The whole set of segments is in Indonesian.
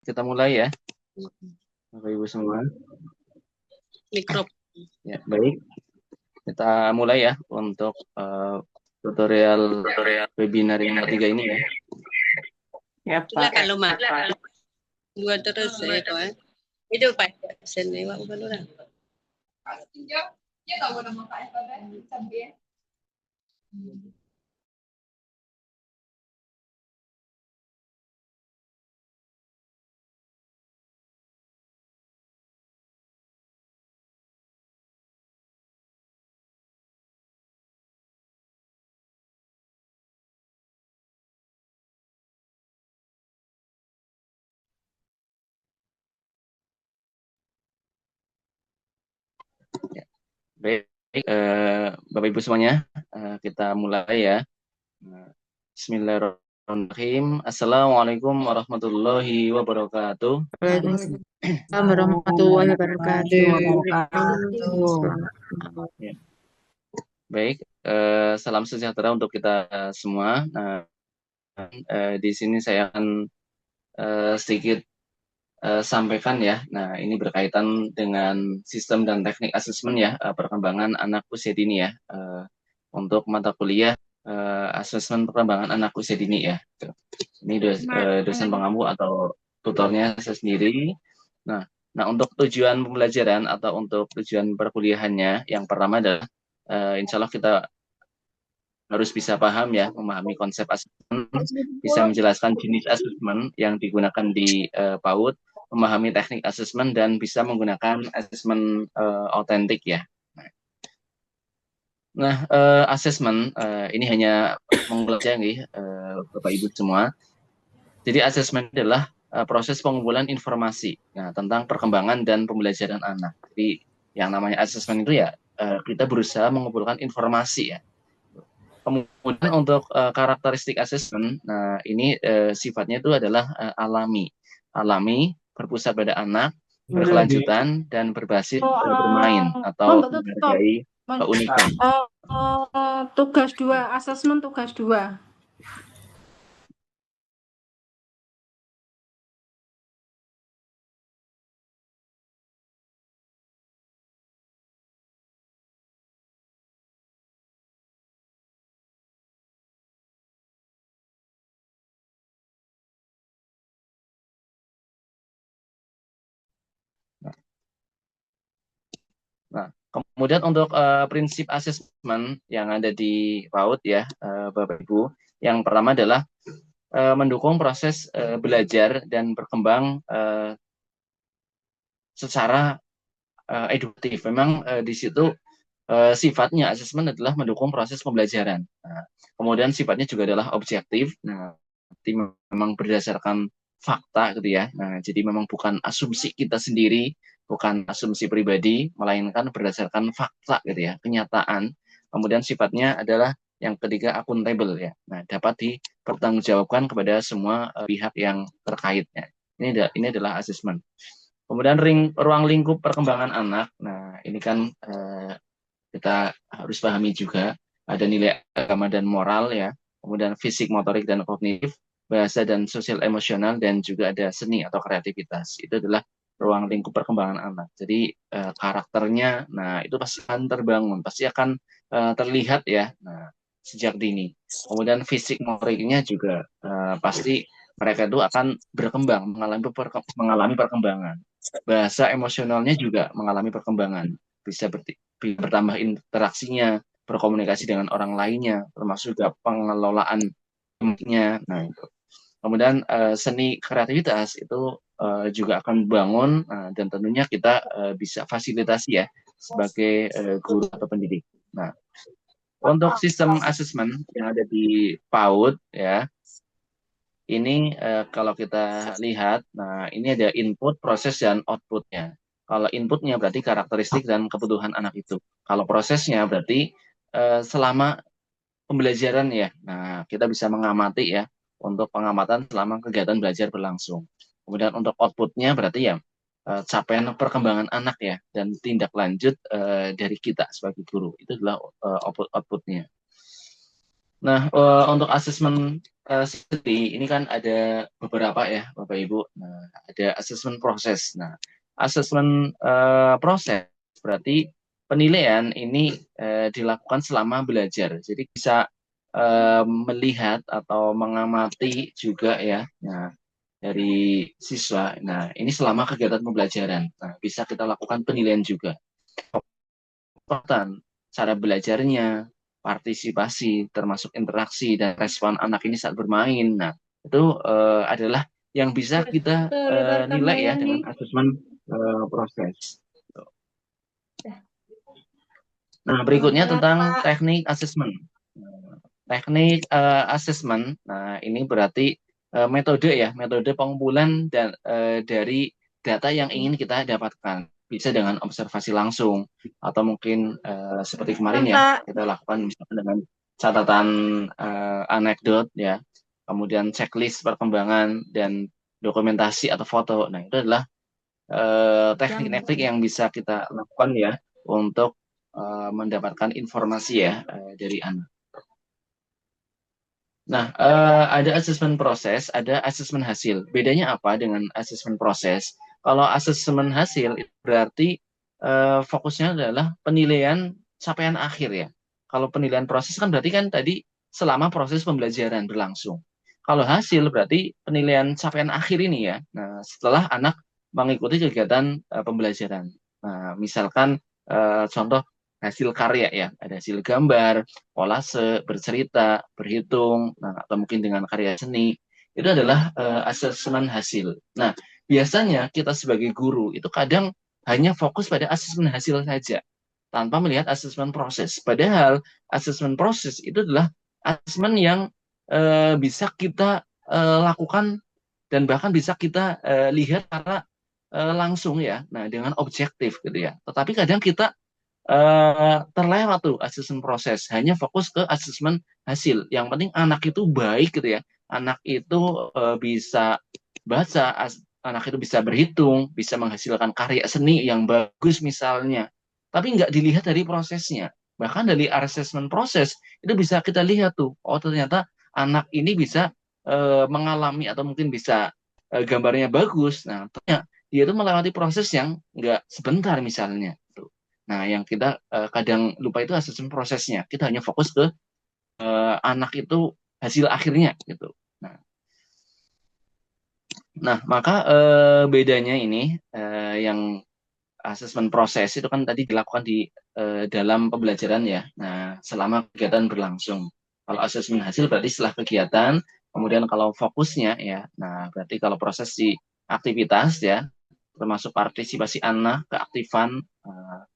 Kita mulai ya, Bapak Ibu semua. Mikro. Ya, baik. Kita mulai ya untuk tutorial webinar yang ketiga ini ya. Ya, Itulah Pak. kalau mah dua terus itu itu Pak seni wa bukan orang. Ya, baik, Bapak Ibu semuanya, kita mulai ya. Bismillahirrahmanirrahim. Assalamualaikum warahmatullahi wabarakatuh. Waalaikumsalam warahmatullahi wabarakatuh. Ya. Baik, salam sejahtera untuk kita semua. Nah, di sini saya akan sedikit sampaikan ya. Nah, ini berkaitan dengan sistem dan teknik asesmen ya, perkembangan anak usia dini ya, untuk mata kuliah asesmen perkembangan anak usia dini ya. Ini dosen pengampu atau tutornya saya sendiri. Nah, untuk tujuan pembelajaran atau untuk tujuan perkuliahannya, yang pertama adalah insya Allah kita harus bisa paham ya, memahami konsep asesmen, bisa menjelaskan jenis asesmen yang digunakan di PAUD, memahami teknik asesmen, dan bisa menggunakan asesmen autentik ya. Nah, asesmen ini hanya mengulang nih, Bapak Ibu semua. Jadi asesmen adalah proses pengumpulan informasi tentang perkembangan dan pembelajaran anak. Jadi yang namanya asesmen itu ya kita berusaha mengumpulkan informasi ya. Kemudian untuk karakteristik asesmen, nah ini sifatnya itu adalah alami, berpusat pada anak, berkelanjutan, dan berbasis bermain atau menghargai keunikan. Tugas 2, asesmen tugas 2. Nah, kemudian untuk prinsip asesmen yang ada di PAUD ya, Bapak Ibu, yang pertama adalah mendukung proses belajar dan berkembang secara edukatif. Memang di situ sifatnya asesmen adalah mendukung proses pembelajaran. Nah, kemudian sifatnya juga adalah objektif. Nah, jadi memang berdasarkan fakta gitu ya. Nah, jadi memang bukan asumsi kita sendiri, bukan asumsi pribadi, melainkan berdasarkan fakta gitu ya, kenyataan. Kemudian sifatnya adalah yang ketiga akuntabel ya. Nah, dapat dipertanggungjawabkan kepada semua pihak yang terkaitnya. Ini adalah asesmen. Kemudian ruang lingkup perkembangan anak. Nah, ini kan kita harus pahami juga ada nilai agama dan moral ya, kemudian fisik, motorik dan kognitif, bahasa dan sosial emosional, dan juga ada seni atau kreativitas. Itu adalah ruang lingkup perkembangan anak. Jadi karakternya, nah itu pasti akan terbangun, pasti akan terlihat ya, nah, sejak dini. Kemudian fisik motoriknya juga pasti mereka itu akan berkembang, mengalami perkembangan. Bahasa emosionalnya juga mengalami perkembangan, bisa bertambah interaksinya, berkomunikasi dengan orang lainnya, termasuk juga pengelolaan temannya. Nah, itu. Kemudian seni kreativitas itu juga akan bangun dan tentunya kita bisa fasilitasi ya sebagai guru atau pendidik. Nah, untuk sistem asesmen yang ada di PAUD ya, ini kalau kita lihat, nah ini ada input, proses, dan outputnya. Kalau inputnya berarti karakteristik dan kebutuhan anak itu. Kalau prosesnya berarti selama pembelajaran ya. Nah, kita bisa mengamati ya untuk pengamatan selama kegiatan belajar berlangsung. Kemudian untuk outputnya berarti ya capaian perkembangan anak ya dan tindak lanjut dari kita sebagai guru. Itu adalah outputnya. Nah, untuk asesmen sendiri ini kan ada beberapa ya, Bapak Ibu. Nah, ada asesmen proses. Nah, asesmen proses berarti penilaian ini dilakukan selama belajar. Jadi bisa melihat atau mengamati juga ya. Nah, dari siswa. Nah, ini selama kegiatan pembelajaran. Nah, bisa kita lakukan penilaian juga. Cara belajarnya, partisipasi, termasuk interaksi dan respon anak ini saat bermain. Nah, itu adalah yang bisa kita Lebarkan nilai ya layar dengan nih. asesmen proses. Nah, berikutnya tentang teknik asesmen. Teknik asesmen, nah ini berarti metode ya, metode pengumpulan dan dari data yang ingin kita dapatkan. Bisa dengan observasi langsung atau mungkin seperti kemarin ya kita lakukan misalkan dengan catatan anekdot ya, kemudian checklist perkembangan dan dokumentasi atau foto. Nah itu adalah teknik-teknik yang bisa kita lakukan ya untuk mendapatkan informasi ya dari anak. Nah, ada asesmen proses, ada asesmen hasil. Bedanya apa dengan asesmen proses? Kalau asesmen hasil itu berarti fokusnya adalah penilaian capaian akhir ya. Kalau penilaian proses kan berarti kan tadi selama proses pembelajaran berlangsung. Kalau hasil berarti penilaian capaian akhir ini ya. Nah, setelah anak mengikuti kegiatan pembelajaran. Nah, misalkan contoh hasil karya ya, ada hasil gambar, kolase, bercerita, berhitung, nah, atau mungkin dengan karya seni, itu adalah asesmen hasil. Nah, biasanya kita sebagai guru itu kadang hanya fokus pada asesmen hasil saja, tanpa melihat asesmen proses. Padahal asesmen proses itu adalah asesmen yang bisa kita lakukan dan bahkan bisa kita lihat secara langsung ya, nah dengan objektif gitu ya. Tetapi kadang kita terlewat tuh asesmen proses, hanya fokus ke asesmen hasil. Yang penting anak itu baik gitu ya, anak itu bisa baca, anak itu bisa berhitung, bisa menghasilkan karya seni yang bagus misalnya, tapi nggak dilihat dari prosesnya. Bahkan dari asesmen proses itu bisa kita lihat tuh, oh ternyata anak ini bisa mengalami atau mungkin bisa gambarnya bagus. Nah, ternyata dia itu melewati proses yang nggak sebentar misalnya. Nah, yang kita kadang lupa itu asesmen prosesnya. Kita hanya fokus ke anak itu hasil akhirnya gitu. Nah, maka bedanya ini yang asesmen proses itu kan tadi dilakukan di dalam pembelajaran ya. Nah, selama kegiatan berlangsung. Kalau asesmen hasil berarti setelah kegiatan, kemudian kalau fokusnya ya. Nah, berarti kalau proses di aktivitas ya, termasuk partisipasi anak, keaktifan,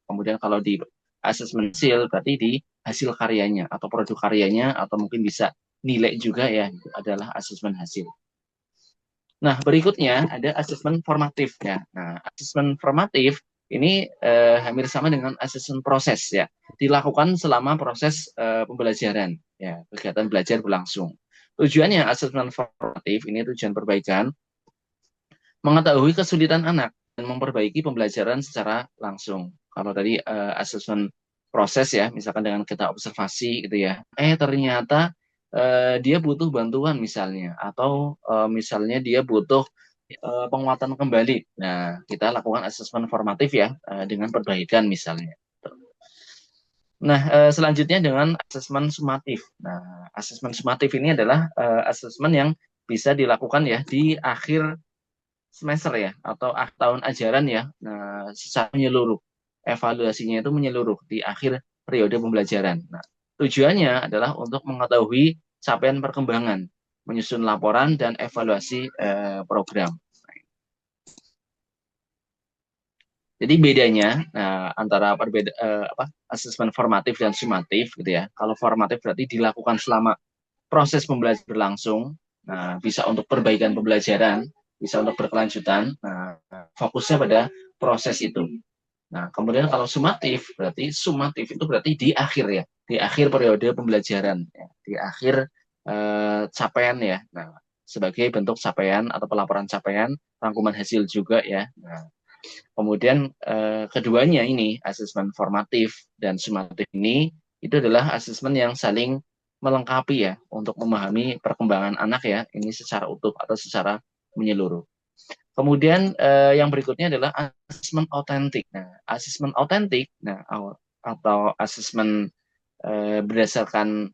kemudian kalau di asesmen hasil berarti di hasil karyanya atau produk karyanya atau mungkin bisa nilai juga ya, itu adalah asesmen hasil. Nah, berikutnya ada asesmen formatif ya. Nah, asesmen formatif ini hampir sama dengan asesmen proses ya. Dilakukan selama proses pembelajaran ya, kegiatan belajar berlangsung. Tujuannya asesmen formatif ini tujuan perbaikan, mengetahui kesulitan anak dan memperbaiki pembelajaran secara langsung. Kalau tadi asesmen proses ya, misalkan dengan kita observasi gitu ya, ternyata dia butuh bantuan misalnya, atau misalnya dia butuh penguatan kembali. Nah, kita lakukan asesmen formatif ya, dengan perbaikan misalnya. Nah, selanjutnya dengan asesmen sumatif. Nah, asesmen sumatif ini adalah asesmen yang bisa dilakukan ya di akhir semester ya atau akhir tahun ajaran ya, nah, secara menyeluruh. Evaluasinya itu menyeluruh di akhir periode pembelajaran. Nah, tujuannya adalah untuk mengetahui capaian perkembangan, menyusun laporan dan evaluasi program. Jadi bedanya antara asesmen formatif dan sumatif gitu ya. Kalau formatif berarti dilakukan selama proses pembelajaran berlangsung, nah, bisa untuk perbaikan pembelajaran, bisa untuk berkelanjutan, nah, fokusnya pada proses itu. Nah, kemudian kalau sumatif itu berarti di akhir ya, di akhir periode pembelajaran, ya, di akhir capaian ya. Nah, sebagai bentuk capaian atau pelaporan capaian, rangkuman hasil juga ya. Nah, kemudian keduanya ini, asesmen formatif dan sumatif ini, itu adalah asesmen yang saling melengkapi ya untuk memahami perkembangan anak ya, ini secara utuh atau secara menyeluruh. Kemudian yang berikutnya adalah asesmen otentik. Nah, asesmen otentik, nah atau asesmen berdasarkan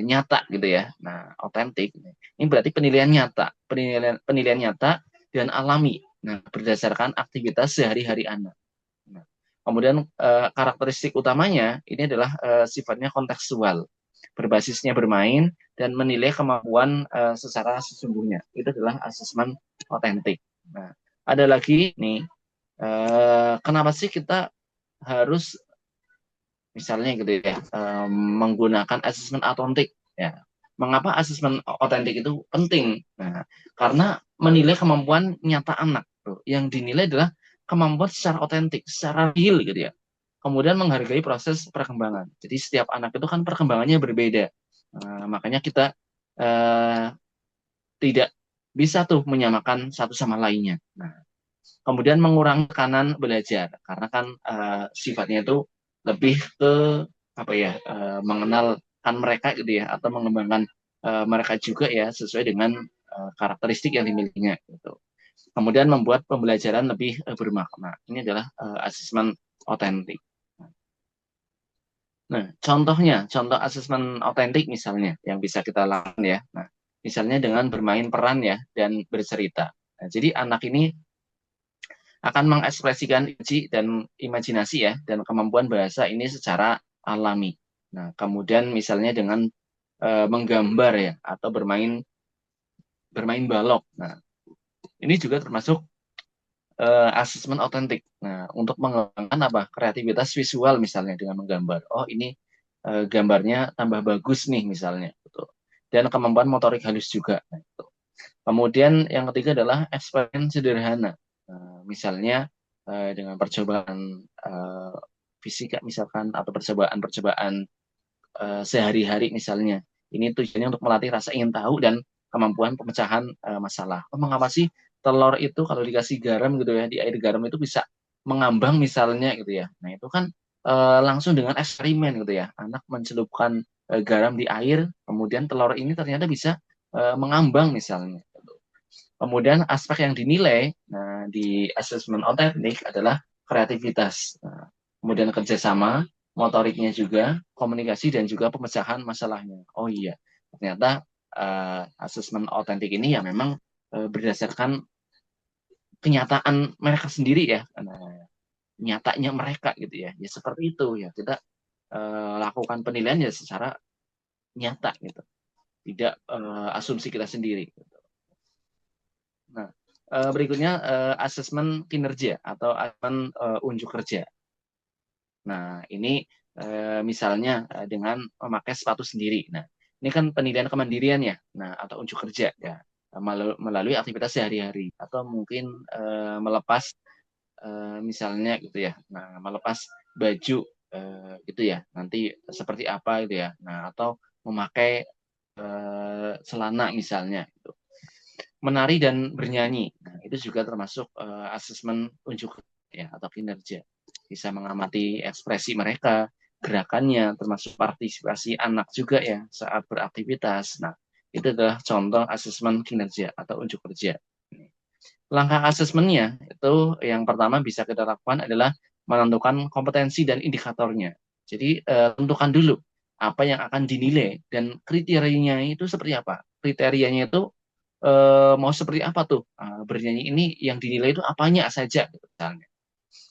nyata gitu ya. Nah, otentik ini berarti penilaian nyata, penilaian nyata dan alami. Nah, berdasarkan aktivitas sehari-hari anak. Nah, kemudian karakteristik utamanya ini adalah sifatnya kontekstual, berbasisnya bermain dan menilai kemampuan secara sesungguhnya. Itu adalah asesmen otentik. Nah, ada lagi nih, kenapa sih kita harus misalnya gitu ya, menggunakan asesmen otentik ya. Mengapa asesmen otentik itu penting? Nah, karena menilai kemampuan nyata anak tuh. Yang dinilai adalah kemampuan secara otentik, secara real gitu ya. Kemudian menghargai proses perkembangan. Jadi setiap anak itu kan perkembangannya berbeda. Makanya kita tidak bisa tuh menyamakan satu sama lainnya. Nah, kemudian mengurangi tekanan belajar karena kan sifatnya itu lebih ke apa ya, mengenalkan mereka gitu ya, atau mengembangkan mereka juga ya sesuai dengan karakteristik yang dimilikinya gitu. Kemudian membuat pembelajaran lebih bermakna. Ini adalah asesmen otentik. Nah, contoh asesmen otentik misalnya yang bisa kita lakukan ya. Nah, misalnya dengan bermain peran ya dan bercerita. Nah, jadi anak ini akan mengekspresikan dan imajinasi ya dan kemampuan bahasa ini secara alami. Nah, kemudian misalnya dengan menggambar ya atau bermain balok. Nah, ini juga termasuk asesmen otentik. Nah, untuk mengembangkan apa? Kreativitas visual misalnya dengan menggambar. Oh, ini gambarnya tambah bagus nih misalnya gitu. Dan kemampuan motorik halus juga. Nah, gitu. Kemudian yang ketiga adalah eksperimen sederhana. Misalnya dengan percobaan fisika misalkan atau percobaan sehari-hari misalnya. Ini tujuannya untuk melatih rasa ingin tahu dan kemampuan pemecahan masalah. Oh, mengapa sih telur itu kalau dikasih garam gitu ya, di air garam itu bisa mengambang misalnya gitu ya. Nah, itu kan langsung dengan eksperimen gitu ya. Anak mencelupkan garam di air, kemudian telur ini ternyata bisa mengambang misalnya. Kemudian aspek yang dinilai di asesmen otentik adalah kreativitas, kemudian kerjasama, motoriknya juga, komunikasi dan juga pemecahan masalahnya. Oh iya, ternyata asesmen otentik ini ya memang berdasarkan kenyataan mereka sendiri ya, nyatanya mereka gitu ya. Ya seperti itu ya, kita lakukan penilaian ya secara nyata gitu, tidak asumsi kita sendiri. Gitu. Nah, berikutnya asesmen kinerja atau asesmen unjuk kerja. Nah, ini misalnya dengan memakai sepatu sendiri. Nah, ini kan penilaian kemandirian ya, nah atau unjuk kerja ya, melalui aktivitas sehari-hari atau mungkin melepas misalnya gitu ya. Nah, melepas baju gitu ya. Nanti seperti apa gitu ya. Nah, atau memakai celana misalnya gitu. Menari dan bernyanyi. Nah, itu juga termasuk asesmen unjuk ya atau kinerja. Bisa mengamati ekspresi mereka, gerakannya, termasuk partisipasi anak juga ya saat beraktivitas. Nah, itu adalah contoh asesmen kinerja atau unjuk kerja. Langkah asesmennya itu yang pertama bisa kita lakukan adalah menentukan kompetensi dan indikatornya. Jadi tentukan dulu apa yang akan dinilai dan kriterianya itu seperti apa. Kriterianya itu mau seperti apa tuh bernyanyi ini, yang dinilai itu apanya saja misalnya.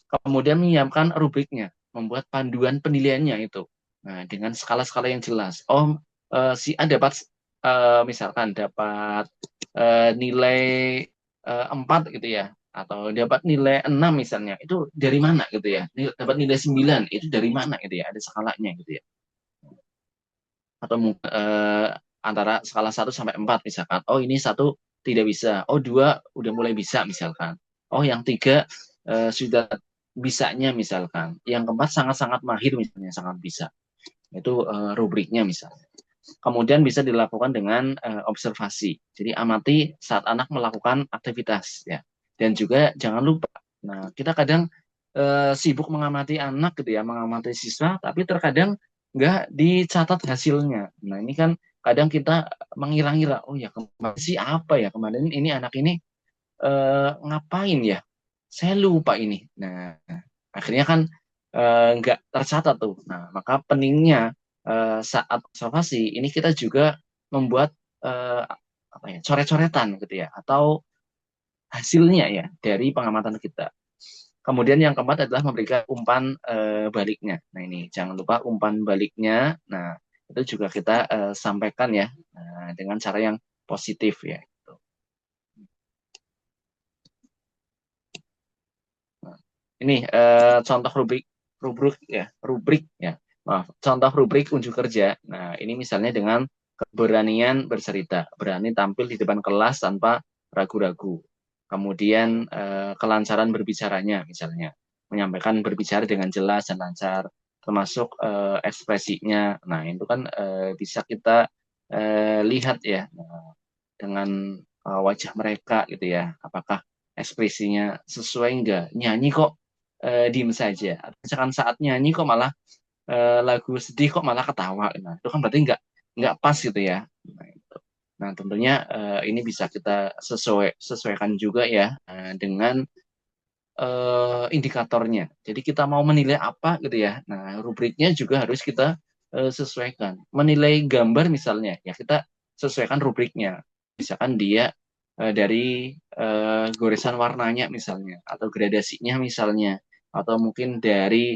Kemudian menyiapkan rubriknya, membuat panduan penilaiannya itu dengan skala-skala yang jelas. Oh, si A dapat misalkan dapat nilai 4 gitu ya, atau dapat nilai 6 misalnya, itu dari mana gitu ya. Dapat nilai 9 itu dari mana gitu ya, ada skalanya gitu ya. Atau antara skala 1 sampai 4 misalkan. Oh, ini 1 tidak bisa. Oh, 2 udah mulai bisa misalkan. Oh, yang 3 sudah bisanya misalkan. Yang keempat sangat-sangat mahir misalnya, sangat bisa. Itu rubriknya misalnya. Kemudian bisa dilakukan dengan observasi. Jadi amati saat anak melakukan aktivitas ya. Dan juga jangan lupa. Nah, kita kadang sibuk mengamati anak gitu ya, mengamati siswa, tapi terkadang nggak dicatat hasilnya. Nah, ini kan kadang kita mengira-ngira, oh ya kemarin sih apa ya, kemarin ini anak ini ngapain ya? Saya lupa ini. Nah, akhirnya kan nggak tercatat tuh. Nah, maka pentingnya saat observasi ini kita juga membuat apa ya, coret-coretan gitu ya, atau hasilnya ya dari pengamatan kita. Kemudian yang keempat adalah memberikan umpan baliknya. Nah, ini jangan lupa umpan baliknya. Nah, itu juga kita sampaikan ya dengan cara yang positif ya. Nah, ini contoh rubrik ya. Maaf, contoh rubrik unjuk kerja. Nah, ini misalnya dengan keberanian bercerita, berani tampil di depan kelas tanpa ragu-ragu. Kemudian kelancaran berbicaranya misalnya, menyampaikan berbicara dengan jelas dan lancar, termasuk ekspresinya. Nah, itu kan bisa kita lihat ya dengan wajah mereka gitu ya, apakah ekspresinya sesuai enggak, nyanyi kok diem saja, atau misalkan saat nyanyi kok malah lagu sedih kok malah ketawa. Nah, itu kan berarti nggak pas gitu ya. Nah, itu. Nah, tentunya ini bisa kita sesuaikan juga ya dengan indikatornya. Jadi kita mau menilai apa gitu ya. Nah, rubriknya juga harus kita sesuaikan. Menilai gambar misalnya, ya kita sesuaikan rubriknya. Misalkan dia dari goresan warnanya misalnya, atau gradasinya misalnya, atau mungkin dari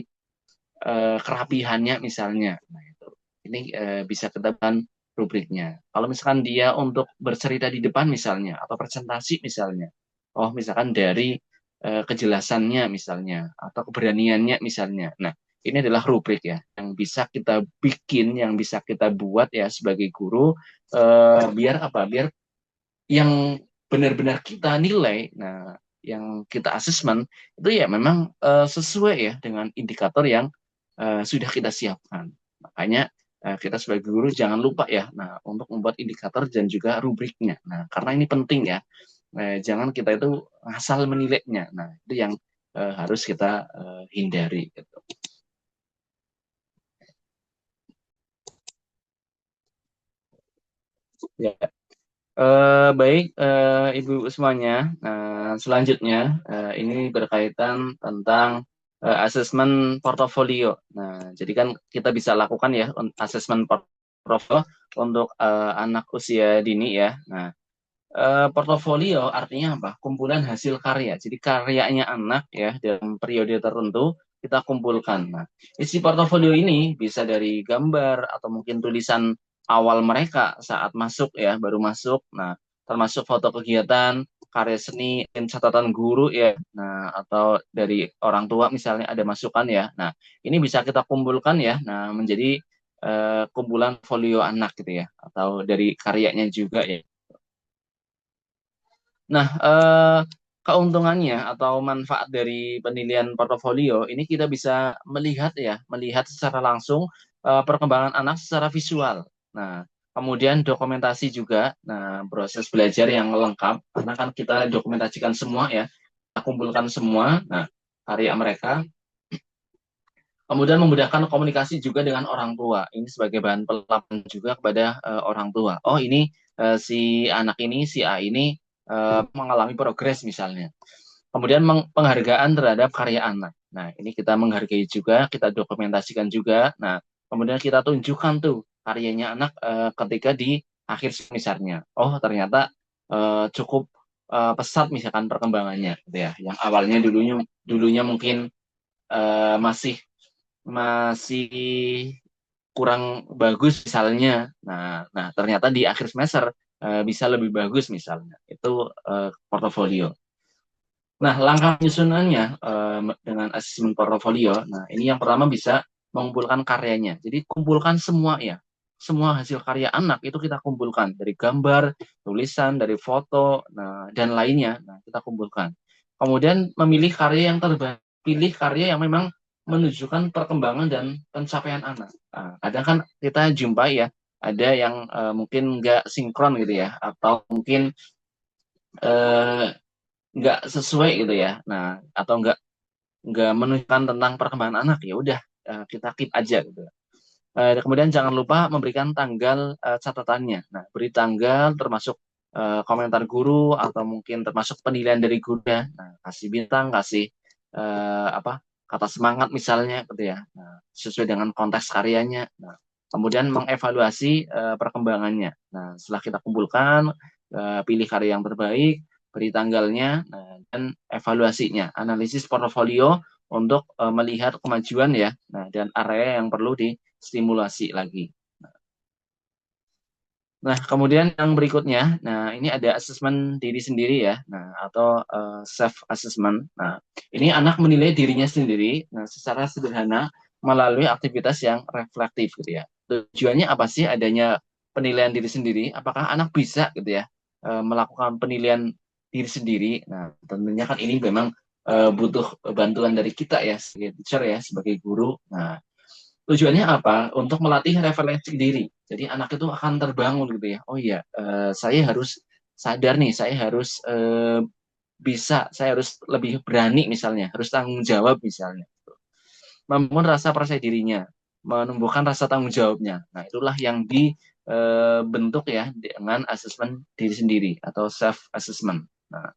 kerapihannya misalnya. Nah, itu. Ini bisa kita bukan rubriknya. Kalau misalkan dia untuk bercerita di depan misalnya, atau presentasi misalnya, oh misalkan dari kejelasannya misalnya, atau keberaniannya misalnya. Nah, ini adalah rubrik ya, yang bisa kita bikin, yang bisa kita buat ya sebagai guru, biar apa? Biar yang benar-benar kita nilai, nah yang kita asesmen itu ya memang sesuai ya dengan indikator yang sudah kita siapkan. Makanya kita sebagai guru jangan lupa ya, nah untuk membuat indikator dan juga rubriknya. Nah karena ini penting ya, jangan kita itu asal menilainya. Nah itu yang harus kita hindari. Gitu. Ya. Baik, Ibu semuanya. Selanjutnya, ini berkaitan tentang asesmen portofolio. Nah, jadi kan kita bisa lakukan ya asesmen portofolio untuk anak usia dini ya. Nah, portofolio artinya apa? Kumpulan hasil karya. Jadi karyanya anak ya dalam periode tertentu kita kumpulkan. Nah, isi portofolio ini bisa dari gambar atau mungkin tulisan awal mereka saat masuk ya, baru masuk. Nah, termasuk foto kegiatan, karya seni, dan catatan guru ya. Nah, atau dari orang tua misalnya ada masukan ya. Nah, ini bisa kita kumpulkan ya. Nah, menjadi kumpulan folio anak gitu ya, atau dari karyanya juga ya. Nah, keuntungannya atau manfaat dari penilaian portofolio ini kita bisa melihat ya, melihat secara langsung perkembangan anak secara visual. Nah, kemudian dokumentasi juga. Nah, proses belajar yang lengkap karena kan kita dokumentasikan semua ya, kita kumpulkan semua. Nah, karya mereka. Kemudian memudahkan komunikasi juga dengan orang tua. Ini sebagai bahan pelapaan juga kepada orang tua. Oh, ini si anak ini, si A ini mengalami progres misalnya. Kemudian penghargaan terhadap karya anak. Nah, ini kita menghargai juga, kita dokumentasikan juga. Nah, kemudian kita tunjukkan tuh karyanya anak ketika di akhir semesternya. Oh, ternyata cukup pesat misalkan perkembangannya, gitu ya. Yang awalnya dulunya mungkin masih masih kurang bagus misalnya. Nah, ternyata di akhir semester bisa lebih bagus misalnya. Itu portofolio. Nah, langkah penyusunannya dengan asesmen portofolio. Nah, ini yang pertama bisa mengumpulkan karyanya. Jadi kumpulkan semua ya. Semua hasil karya anak itu kita kumpulkan dari gambar, tulisan, dari foto, nah, dan lainnya. Nah, kita kumpulkan. Kemudian memilih karya yang terbaik, pilih karya yang memang menunjukkan perkembangan dan pencapaian anak. Nah, kadang kan kita jumpai ya, ada yang mungkin nggak sinkron gitu ya, atau mungkin eh, nggak sesuai gitu ya. Nah, atau nggak menunjukkan tentang perkembangan anak, ya udah kita keep aja gitu. Kemudian jangan lupa memberikan tanggal catatannya. Nah, beri tanggal termasuk komentar guru atau mungkin termasuk penilaian dari guru ya. Nah, kasih bintang, kasih kata semangat misalnya gitu ya. Nah, sesuai dengan konteks karyanya. Nah, kemudian mengevaluasi perkembangannya. Nah, setelah kita kumpulkan, pilih karya yang terbaik, beri tanggalnya, dan evaluasinya, analisis portofolio untuk melihat kemajuan ya. Nah, dan area yang perlu distimulasi lagi. Nah, kemudian yang berikutnya, nah ini ada asesmen diri sendiri ya, nah atau self assessment. Nah, ini anak menilai dirinya sendiri, nah secara sederhana melalui aktivitas yang reflektif gitu ya. Tujuannya apa sih adanya penilaian diri sendiri? Apakah anak bisa gitu ya melakukan penilaian diri sendiri? Nah, tentunya kan ini memang butuh bantuan dari kita ya sebagai teacher ya, sebagai guru. Nah, tujuannya apa? Untuk melatih refleksi diri. Jadi anak itu akan terbangun gitu ya. Oh iya, saya harus sadar nih, saya harus saya harus lebih berani misalnya, harus tanggung jawab misalnya. Membangun rasa percaya dirinya, menumbuhkan rasa tanggung jawabnya. Nah, itulah yang dibentuk ya dengan asesmen diri sendiri atau self assessment. Nah,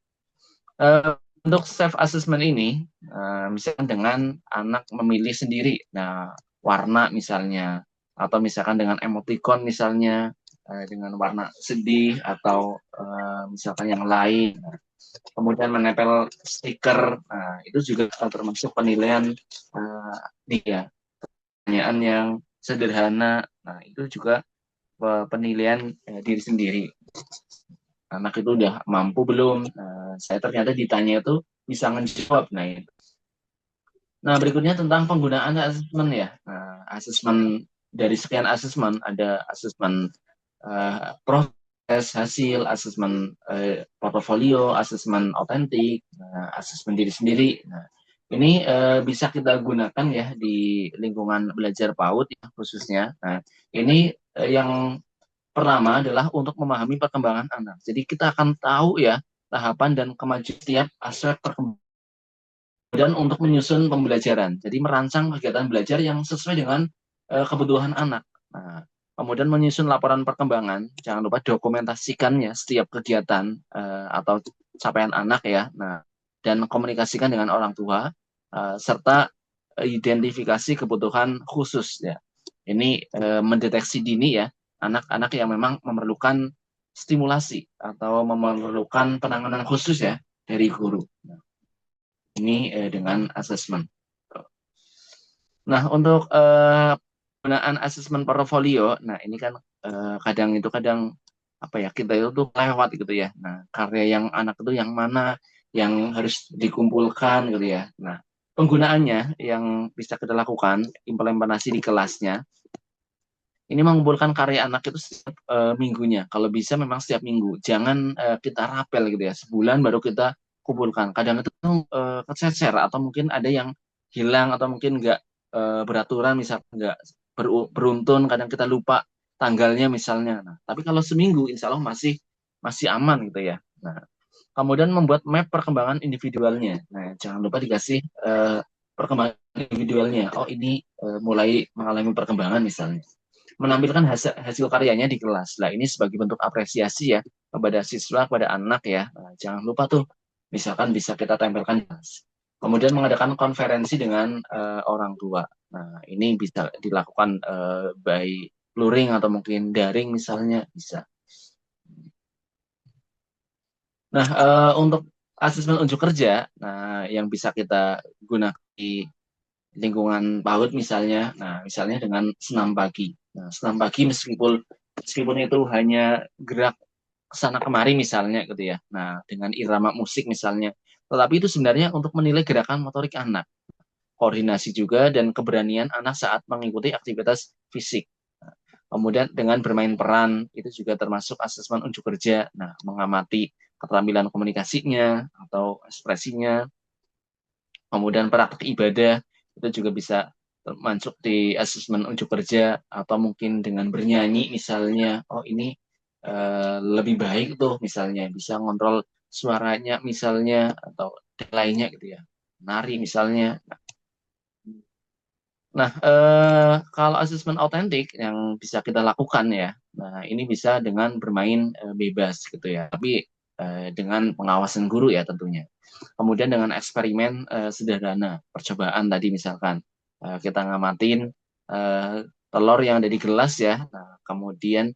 untuk self assessment ini, misalkan dengan anak memilih sendiri, nah warna misalnya, atau misalkan dengan emoticon misalnya, dengan warna sedih atau misalkan yang lain. Nah, kemudian menempel stiker, nah itu juga termasuk penilaian dia. Pertanyaan yang sederhana, nah itu juga penilaian diri sendiri. Anak itu udah mampu belum? Saya ternyata ditanya itu bisa ngejawab. Nah, berikutnya tentang penggunaan asesmen ya. Nah, asesmen dari sekian asesmen ada asesmen proses hasil, asesmen portofolio, asesmen otentik, asesmen diri sendiri. Nah, ini bisa kita gunakan ya di lingkungan belajar PAUD ya, khususnya. Nah, ini yang pertama adalah untuk memahami perkembangan anak. Jadi kita akan tahu ya tahapan dan kemajuan setiap aspek perkembangan dan untuk menyusun pembelajaran. Jadi merancang kegiatan belajar yang sesuai dengan kebutuhan anak. Nah, kemudian menyusun laporan perkembangan. Jangan lupa dokumentasikan ya setiap kegiatan atau capaian anak ya. Nah, dan komunikasikan dengan orang tua serta identifikasi kebutuhan khusus ya. Ini mendeteksi dini ya anak-anak yang memang memerlukan stimulasi atau memerlukan penanganan khusus ya dari guru. Nah, ini dengan asesmen. Nah, untuk penggunaan asesmen portofolio, nah ini kan kadang apa ya kita itu tuh lewat gitu ya. Nah, karya yang anak itu yang mana yang harus dikumpulkan gitu ya. Nah, penggunaannya yang bisa kita lakukan implementasi di kelasnya. Ini mengumpulkan karya anak itu setiap minggunya. Kalau bisa memang setiap minggu. Jangan kita rapel gitu ya. Sebulan baru kita kumpulkan. Kadang itu kececer atau mungkin ada yang hilang atau mungkin nggak beraturan, misalnya nggak beruntun. Kadang kita lupa tanggalnya misalnya. Nah, tapi kalau seminggu, insya Allah masih aman gitu ya. Nah, kemudian membuat map perkembangan individualnya. Nah, jangan lupa dikasih perkembangan individualnya. Oh, ini mulai mengalami perkembangan misalnya menampilkan hasil karyanya di kelas. Nah, ini sebagai bentuk apresiasi ya kepada siswa, kepada anak ya. Nah, jangan lupa tuh, misalkan bisa kita tempelkan di kelas. Kemudian mengadakan konferensi dengan orang tua. Nah, ini bisa dilakukan by luring atau mungkin daring misalnya bisa. Nah, untuk asesmen unjuk kerja, nah yang bisa kita gunakan di lingkungan PAUD misalnya, nah misalnya dengan senam pagi. Nah, senam pagi meskipun itu hanya gerak kesana kemari misalnya gitu ya. Nah, dengan irama musik misalnya. Tetapi itu sebenarnya untuk menilai gerakan motorik anak, koordinasi juga dan keberanian anak saat mengikuti aktivitas fisik. Nah, kemudian dengan bermain peran itu juga termasuk asesmen unjuk kerja. Nah, mengamati keterampilan komunikasinya atau ekspresinya, kemudian praktik ibadah itu juga bisa masuk di asesmen unjuk kerja atau mungkin dengan bernyanyi misalnya, oh ini lebih baik tuh misalnya bisa ngontrol suaranya misalnya atau lainnya gitu ya, nari misalnya. Nah, kalau asesmen autentik yang bisa kita lakukan ya, nah ini bisa dengan bermain bebas gitu ya, tapi dengan pengawasan guru ya tentunya. Kemudian dengan eksperimen sederhana, percobaan tadi misalkan kita ngamatin telur yang ada di gelas ya, nah kemudian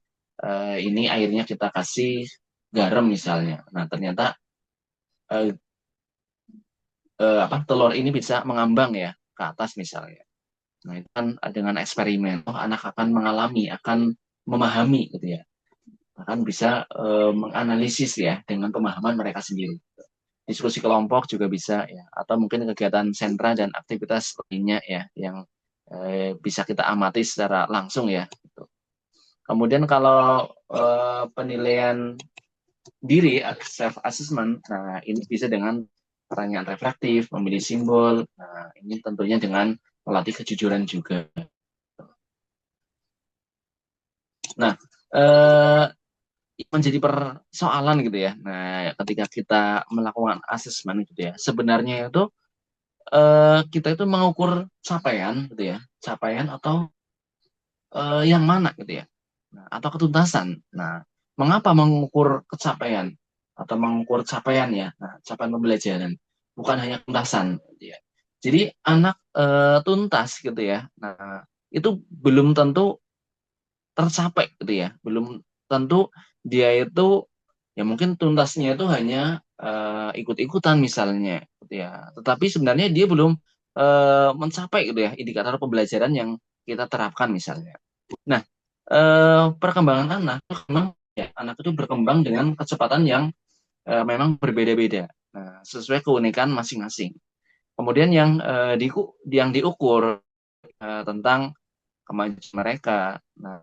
ini airnya kita kasih garam misalnya. Nah ternyata eh, telur ini bisa mengambang ya ke atas misalnya. Nah, itu kan dengan eksperimen, anak akan mengalami, akan memahami gitu ya. Akan bisa menganalisis ya dengan pemahaman mereka sendiri. Diskusi kelompok juga bisa ya, atau mungkin kegiatan sentra dan aktivitas lainnya ya yang bisa kita amati secara langsung ya. Gitu. Kemudian kalau penilaian diri self assessment, nah ini bisa dengan pertanyaan reflektif, memilih simbol. Nah, ini tentunya dengan melatih kejujuran juga. Nah, eh, menjadi persoalan gitu ya. Nah, ketika kita melakukan asesmen gitu ya, sebenarnya itu kita itu mengukur capaian gitu ya, capaian atau yang mana gitu ya, nah, atau ketuntasan. Nah, mengapa mengukur capaian atau mengukur capaian ya, nah, capaian pembelajaran, bukan hanya ketuntasan gitu ya. Jadi anak tuntas gitu ya, nah itu belum tentu tercapai gitu ya, belum tentu dia itu ya mungkin tuntasnya itu hanya ikut-ikutan misalnya gitu ya, tetapi sebenarnya dia belum mencapai gitu ya indikator pembelajaran yang kita terapkan misalnya. Nah, perkembangan anak memang ya anak itu berkembang dengan kecepatan yang memang berbeda-beda, nah, sesuai keunikan masing-masing. Kemudian yang diukur tentang kemajuan mereka, nah,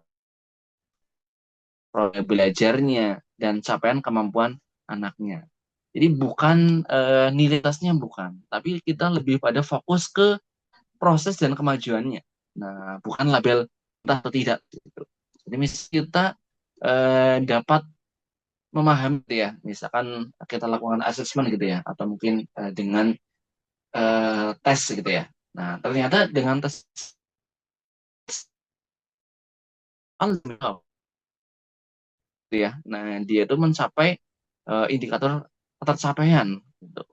proses belajarnya dan capaian kemampuan anaknya. Jadi bukan nilai tesnya bukan, tapi kita lebih pada fokus ke proses dan kemajuannya. Nah, bukan label entah atau tidak. Gitu. Jadi misalnya kita dapat memahami gitu ya, misalkan kita lakukan assessment gitu ya, atau mungkin dengan tes gitu ya. Nah, ternyata dengan tes gitu ya. Nah, dia itu mencapai indikator ketercapaian gitu.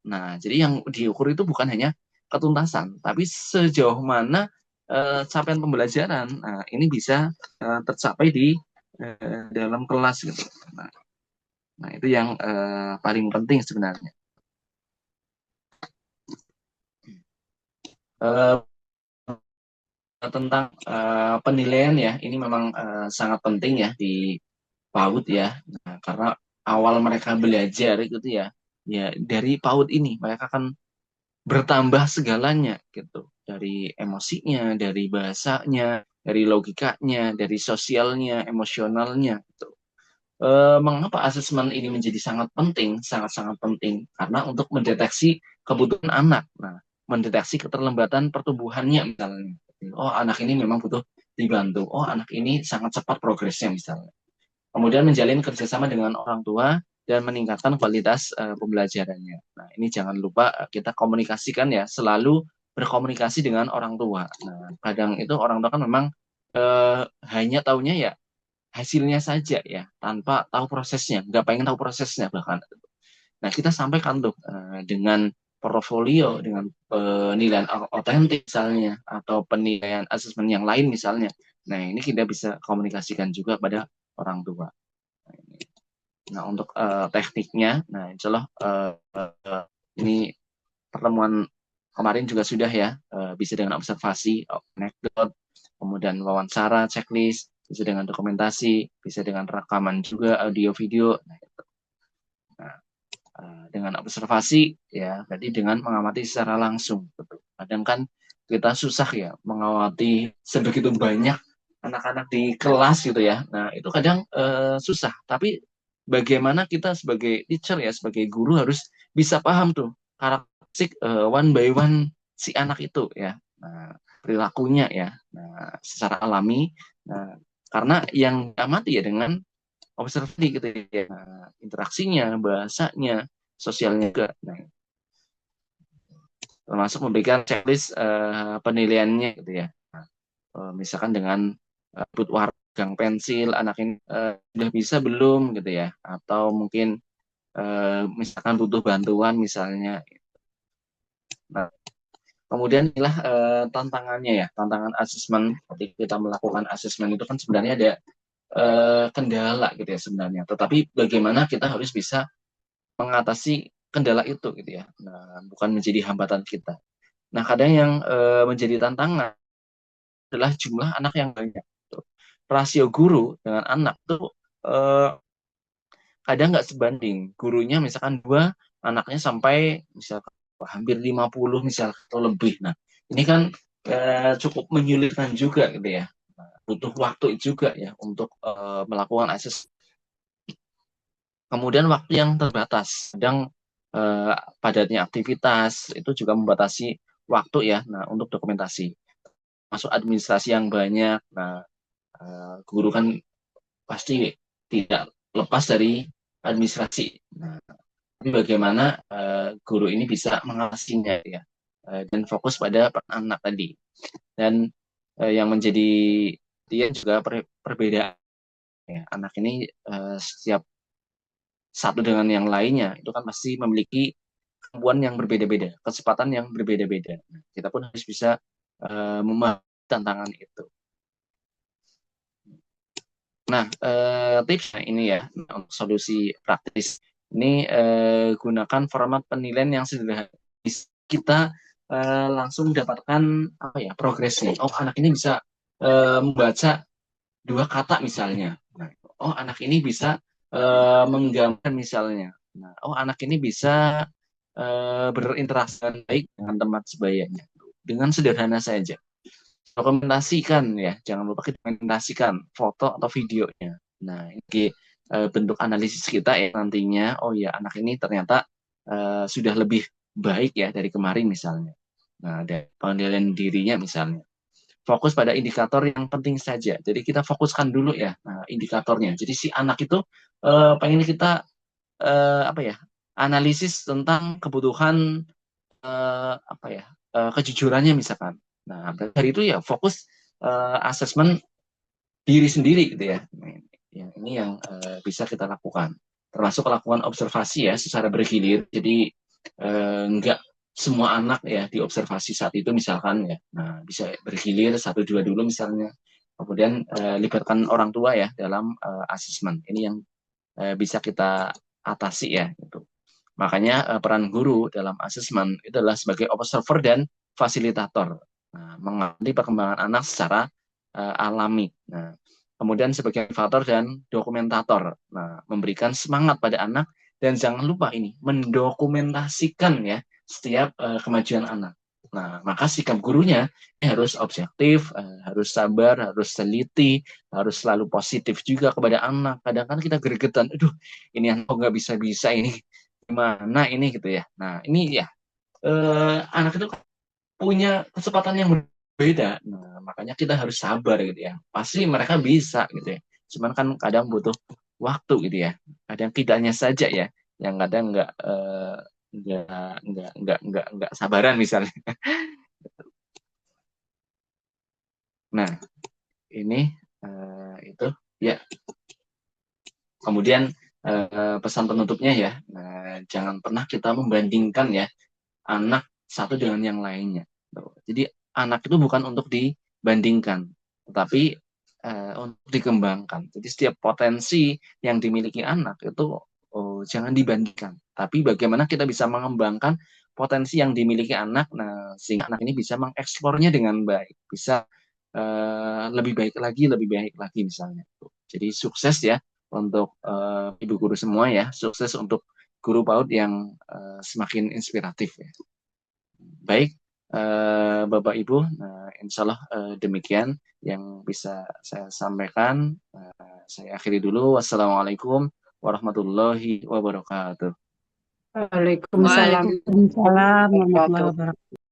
Nah, jadi yang diukur itu bukan hanya ketuntasan, tapi sejauh mana capaian pembelajaran. Nah, ini bisa tercapai di dalam kelas gitu. Nah, nah itu yang paling penting sebenarnya. Eh, Tentang penilaian ya, ini memang sangat penting ya di PAUD ya. Nah, karena awal mereka belajar gitu ya, ya dari PAUD ini mereka akan bertambah segalanya gitu. Dari emosinya, dari bahasanya, dari logikanya, dari sosialnya, emosionalnya gitu. Mengapa asesmen ini menjadi sangat penting, sangat-sangat penting? Karena untuk mendeteksi kebutuhan anak. Nah, mendeteksi keterlambatan pertumbuhannya misalnya. Oh, anak ini memang butuh dibantu. Oh, anak ini sangat cepat progresnya misalnya. Kemudian menjalin kerjasama dengan orang tua dan meningkatkan kualitas pembelajarannya. Nah, ini jangan lupa kita komunikasikan ya, selalu berkomunikasi dengan orang tua. Nah, kadang itu orang tua kan memang hanya taunya ya hasilnya saja ya, tanpa tahu prosesnya, nggak pengen tahu prosesnya bahkan. Nah, kita sampaikan tuh dengan portofolio, dengan penilaian otentik misalnya, atau penilaian asesmen yang lain misalnya. Nah, ini kita bisa komunikasikan juga pada orang tua. Nah, untuk tekniknya, nah insya Allah ini pertemuan kemarin juga sudah ya, bisa dengan observasi, anekdot, kemudian wawancara, checklist, bisa dengan dokumentasi, bisa dengan rekaman juga, audio, video. Nah, itu. Nah, dengan observasi, ya, berarti dengan mengamati secara langsung. Betul. Kadang kan kita susah ya mengamati sebegitu banyak anak-anak di kelas gitu ya. Nah, itu kadang susah. Tapi bagaimana kita sebagai teacher ya, sebagai guru harus bisa paham tuh karakteristik one by one si anak itu ya. Nah, perilakunya ya. Nah, secara alami. Nah, karena yang diamati ya dengan observasi gitu ya. Nah, interaksinya, bahasanya, sosialnya juga. Nah, termasuk memberikan checklist penilaiannya gitu ya. Nah, misalkan dengan input warna pegang pensil, anak ini sudah bisa belum gitu ya, atau mungkin misalkan butuh bantuan misalnya. Nah, kemudian inilah tantangannya ya, tantangan asesmen. Ketika kita melakukan asesmen itu kan sebenarnya ada kendala gitu ya sebenarnya. Tetapi bagaimana kita harus bisa mengatasi kendala itu gitu ya. Nah, bukan menjadi hambatan kita. Nah, kadang yang menjadi tantangan adalah jumlah anak yang banyak. Tuh. Rasio guru dengan anak tuh kadang nggak sebanding. Gurunya misalkan 2, anaknya sampai misalkan hampir 50 misal atau lebih. Nah, ini kan cukup menyulitkan juga gitu ya. Nah, butuh waktu juga ya untuk melakukan akses. Kemudian waktu yang terbatas. Kadang padatnya aktivitas itu juga membatasi waktu ya. Nah, untuk dokumentasi. Masuk administrasi yang banyak. Nah, guru kan pasti tidak lepas dari administrasi. Nah, tapi bagaimana guru ini bisa mengawasinya ya, dan fokus pada anak tadi. Dan yang menjadi dia juga perbedaan ya. Anak ini setiap satu dengan yang lainnya itu kan pasti memiliki kemampuan yang berbeda-beda, kecepatan yang berbeda-beda. Nah, kita pun harus bisa memahami tantangan itu. Nah, tipsnya ini ya, untuk solusi praktis. Ini gunakan format penilaian yang sederhana. Kita langsung dapatkan apa ya, progresnya. Oh, anak ini bisa membaca 2 kata misalnya. Nah, oh, anak ini bisa menggambar misalnya. Nah, oh, anak ini bisa berinteraksi dengan baik dengan teman sebayanya. Dengan sederhana saja. Dokumentasikan ya, jangan lupa kita dokumentasikan foto atau videonya. Nah, ini bentuk analisis kita ya nantinya. Oh ya, anak ini ternyata sudah lebih baik ya dari kemarin misalnya. Nah, ada pengendalian dirinya misalnya. Fokus pada indikator yang penting saja. Jadi kita fokuskan dulu ya indikatornya. Jadi si anak itu pengen kita apa ya, analisis tentang kebutuhan apa ya, kejujurannya misalkan. Nah, dari itu ya fokus asesmen diri sendiri gitu ya. Nah, ini yang bisa kita lakukan. Termasuk lakukan observasi ya secara bergilir. Jadi enggak semua anak ya diobservasi saat itu misalkan ya. Nah, bisa bergilir 1-2 dulu misalnya. Kemudian libatkan orang tua ya dalam asesmen. Ini yang bisa kita atasi ya gitu. Makanya peran guru dalam asesmen itu adalah sebagai observer dan fasilitator. Nah, mengamati perkembangan anak secara alami. Nah, kemudian sebagai motivator dan dokumentator. Nah, memberikan semangat pada anak dan jangan lupa ini mendokumentasikan ya setiap kemajuan anak. Nah, maka sikap gurunya harus objektif, harus sabar, harus teliti, harus selalu positif juga kepada anak. Kadang-kadang kita gregetan, aduh ini anak nggak bisa-bisa ini gimana ini gitu ya. Nah, ini ya anak itu punya kecepatan yang berbeda. Nah, makanya kita harus sabar gitu ya. Pasti mereka bisa gitu ya. Cuman kan kadang butuh waktu gitu ya. Kadang kitanya saja ya yang kadang nggak sabaran misalnya. Nah, ini itu ya. Kemudian pesan penutupnya ya. Nah, jangan pernah kita membandingkan ya anak satu dengan yang lainnya. Jadi anak itu bukan untuk dibandingkan, tetapi untuk dikembangkan. Jadi setiap potensi yang dimiliki anak itu jangan dibandingkan, tapi bagaimana kita bisa mengembangkan potensi yang dimiliki anak, nah sehingga anak ini bisa mengeksplornya dengan baik, bisa lebih baik lagi misalnya. Jadi sukses ya untuk ibu guru semua ya, sukses untuk guru PAUD yang semakin inspiratif ya. Baik, Bapak Ibu, nah, insya Allah demikian yang bisa saya sampaikan. Saya akhiri dulu. Wassalamualaikum warahmatullahi wabarakatuh. Waalaikumsalam. Waalaikumsalam Warahmatullahi wabarakatuh.